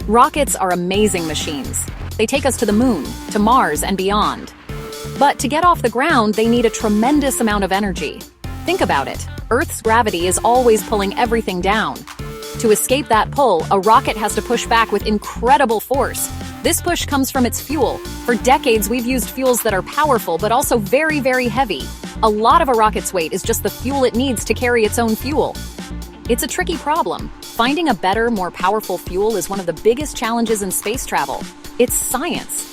Rockets are amazing machines. They take us to the moon, to Mars, and beyond. But to get off the ground, they need a tremendous amount of energy. Think about it. Earth's gravity is always pulling everything down. To escape that pull, a rocket has to push back with incredible force. This push comes from its fuel. For decades, we've used fuels that are powerful but also very, very heavy. A lot of a rocket's weight is just the fuel it needs to carry its own fuel. It's a tricky problem. Finding a better, more powerful fuel is one of the biggest challenges in space travel. It's science.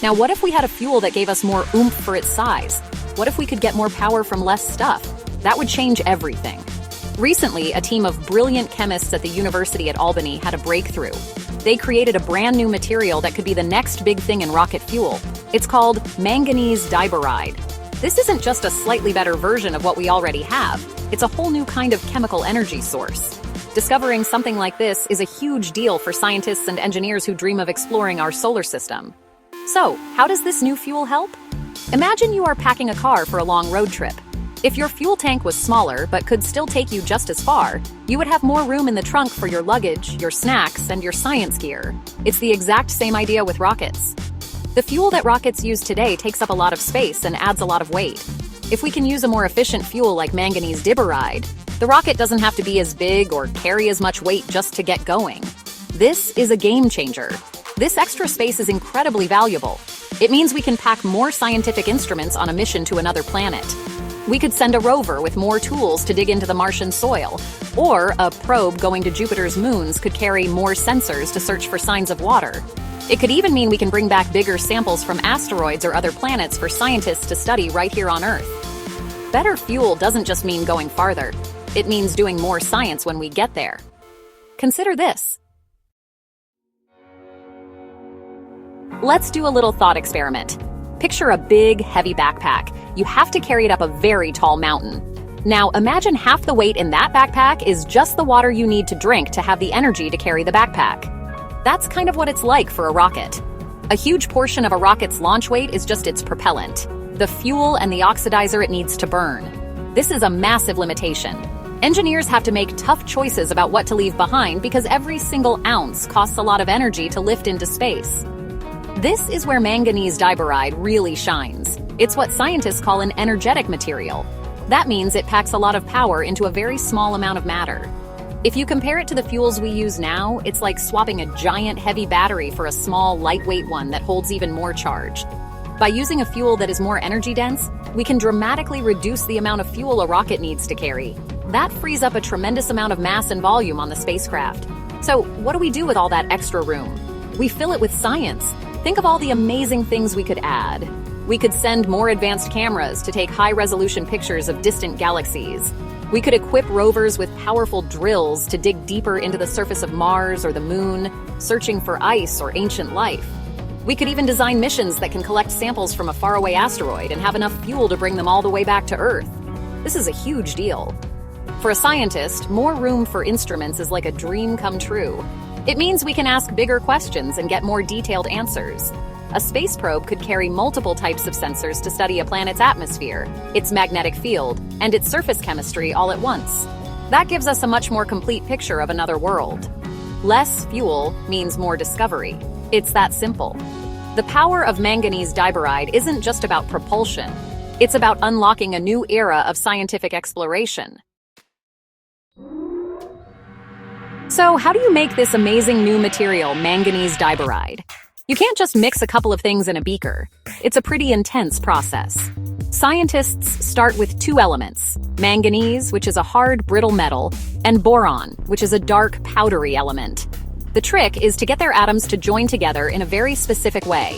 Now, what if we had a fuel that gave us more oomph for its size? What if we could get more power from less stuff? That would change everything. Recently, a team of brilliant chemists at the University at Albany had a breakthrough. They created a brand new material that could be the next big thing in rocket fuel. It's called Manganese Diboride. This isn't just a slightly better version of what we already have. It's a whole new kind of chemical energy source. Discovering something like this is a huge deal for scientists and engineers who dream of exploring our solar system. So, how does this new fuel help? Imagine you are packing a car for a long road trip. If your fuel tank was smaller but could still take you just as far, you would have more room in the trunk for your luggage, your snacks, and your science gear. It's the exact same idea with rockets. The fuel that rockets use today takes up a lot of space and adds a lot of weight. If we can use a more efficient fuel like manganese diboride, the rocket doesn't have to be as big or carry as much weight just to get going. This is a game changer. This extra space is incredibly valuable. It means we can pack more scientific instruments on a mission to another planet. We could send a rover with more tools to dig into the Martian soil, or a probe going to Jupiter's moons could carry more sensors to search for signs of water. It could even mean we can bring back bigger samples from asteroids or other planets for scientists to study right here on Earth. Better fuel doesn't just mean going farther. It means doing more science when we get there. Consider this. Let's do a little thought experiment. Picture a big, heavy backpack. You have to carry it up a very tall mountain. Now, imagine half the weight in that backpack is just the water you need to drink to have the energy to carry the backpack. That's kind of what it's like for a rocket. A huge portion of a rocket's launch weight is just its propellant, the fuel and the oxidizer it needs to burn. This is a massive limitation. Engineers have to make tough choices about what to leave behind because every single ounce costs a lot of energy to lift into space. This is where manganese diboride really shines. It's what scientists call an energetic material. That means it packs a lot of power into a very small amount of matter. If you compare it to the fuels we use now, it's like swapping a giant heavy battery for a small, lightweight one that holds even more charge. By using a fuel that is more energy dense, we can dramatically reduce the amount of fuel a rocket needs to carry. That frees up a tremendous amount of mass and volume on the spacecraft. So, what do we do with all that extra room? We fill it with science. Think of all the amazing things we could add. We could send more advanced cameras to take high-resolution pictures of distant galaxies. We could equip rovers with powerful drills to dig deeper into the surface of Mars or the Moon, searching for ice or ancient life. We could even design missions that can collect samples from a faraway asteroid and have enough fuel to bring them all the way back to Earth. This is a huge deal. For a scientist, more room for instruments is like a dream come true. It means we can ask bigger questions and get more detailed answers. A space probe could carry multiple types of sensors to study a planet's atmosphere, its magnetic field, and its surface chemistry all at once. That gives us a much more complete picture of another world. Less fuel means more discovery. It's that simple. The power of manganese diboride isn't just about propulsion. It's about unlocking a new era of scientific exploration. So, how do you make this amazing new material, manganese diboride? You can't just mix a couple of things in a beaker. It's a pretty intense process. Scientists start with two elements: manganese, which is a hard, brittle metal, and boron, which is a dark, powdery element. The trick is to get their atoms to join together in a very specific way.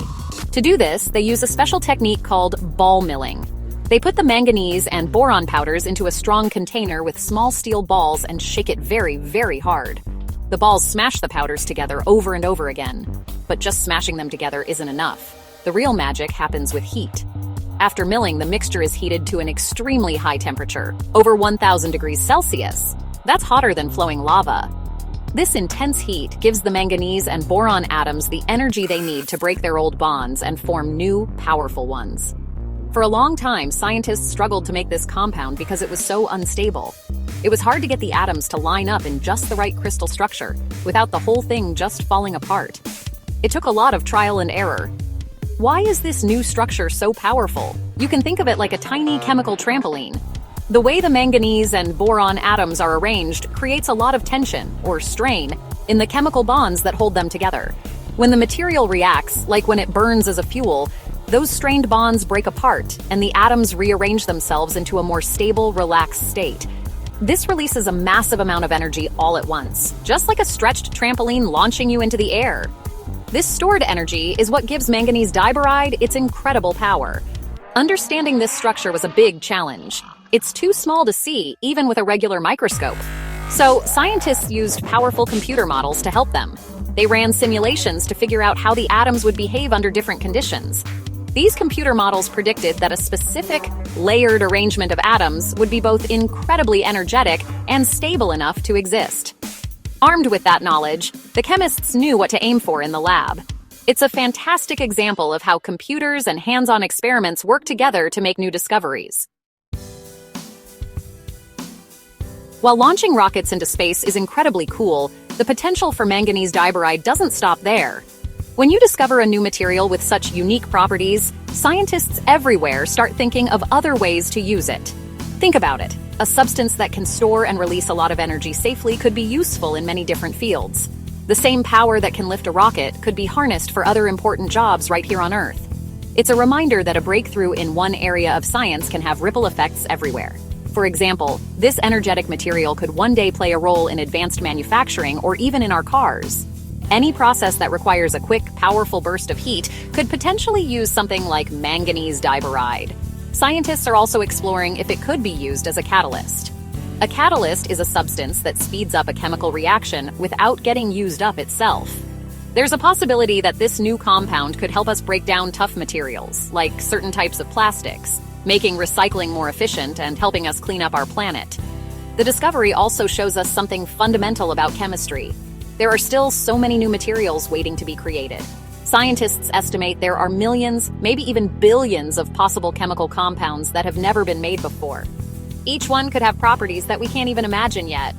To do this, they use a special technique called ball milling. They put the manganese and boron powders into a strong container with small steel balls and shake it very, very hard. The balls smash the powders together over and over again. But just smashing them together isn't enough. The real magic happens with heat. After milling, the mixture is heated to an extremely high temperature, over 1,000 degrees Celsius. That's hotter than flowing lava. This intense heat gives the manganese and boron atoms the energy they need to break their old bonds and form new, powerful ones. For a long time, scientists struggled to make this compound because it was so unstable. It was hard to get the atoms to line up in just the right crystal structure, without the whole thing just falling apart. It took a lot of trial and error. Why is this new structure so powerful? You can think of it like a tiny chemical trampoline. The way the manganese and boron atoms are arranged creates a lot of tension, or strain, in the chemical bonds that hold them together. When the material reacts, like when it burns as a fuel, those strained bonds break apart, and the atoms rearrange themselves into a more stable, relaxed state. This releases a massive amount of energy all at once, just like a stretched trampoline launching you into the air. This stored energy is what gives manganese diboride its incredible power. Understanding this structure was a big challenge. It's too small to see, even with a regular microscope. So, scientists used powerful computer models to help them. They ran simulations to figure out how the atoms would behave under different conditions. These computer models predicted that a specific, layered arrangement of atoms would be both incredibly energetic and stable enough to exist. Armed with that knowledge, the chemists knew what to aim for in the lab. It's a fantastic example of how computers and hands-on experiments work together to make new discoveries. While launching rockets into space is incredibly cool, the potential for manganese diboride doesn't stop there. When you discover a new material with such unique properties, scientists everywhere start thinking of other ways to use it. Think about it. A substance that can store and release a lot of energy safely could be useful in many different fields. The same power that can lift a rocket could be harnessed for other important jobs right here on Earth. It's a reminder that a breakthrough in one area of science can have ripple effects everywhere. For example, this energetic material could one day play a role in advanced manufacturing or even in our cars. Any process that requires a quick, powerful burst of heat could potentially use something like manganese diboride. Scientists are also exploring if it could be used as a catalyst. A catalyst is a substance that speeds up a chemical reaction without getting used up itself. There's a possibility that this new compound could help us break down tough materials, like certain types of plastics, making recycling more efficient and helping us clean up our planet. The discovery also shows us something fundamental about chemistry. There are still so many new materials waiting to be created. Scientists estimate there are millions, maybe even billions of possible chemical compounds that have never been made before. Each one could have properties that we can't even imagine yet.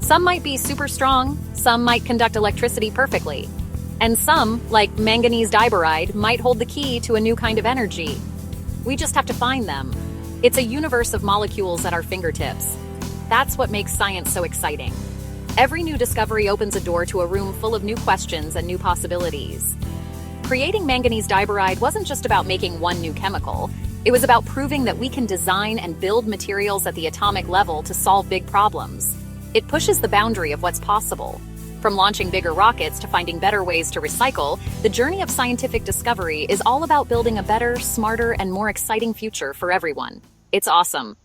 Some might be super strong, some might conduct electricity perfectly, and some, like manganese diboride, might hold the key to a new kind of energy. We just have to find them. It's a universe of molecules at our fingertips. That's what makes science so exciting. Every new discovery opens a door to a room full of new questions and new possibilities. Creating manganese diboride wasn't just about making one new chemical. It was about proving that we can design and build materials at the atomic level to solve big problems. It pushes the boundary of what's possible. From launching bigger rockets to finding better ways to recycle, the journey of scientific discovery is all about building a better, smarter, and more exciting future for everyone. It's awesome.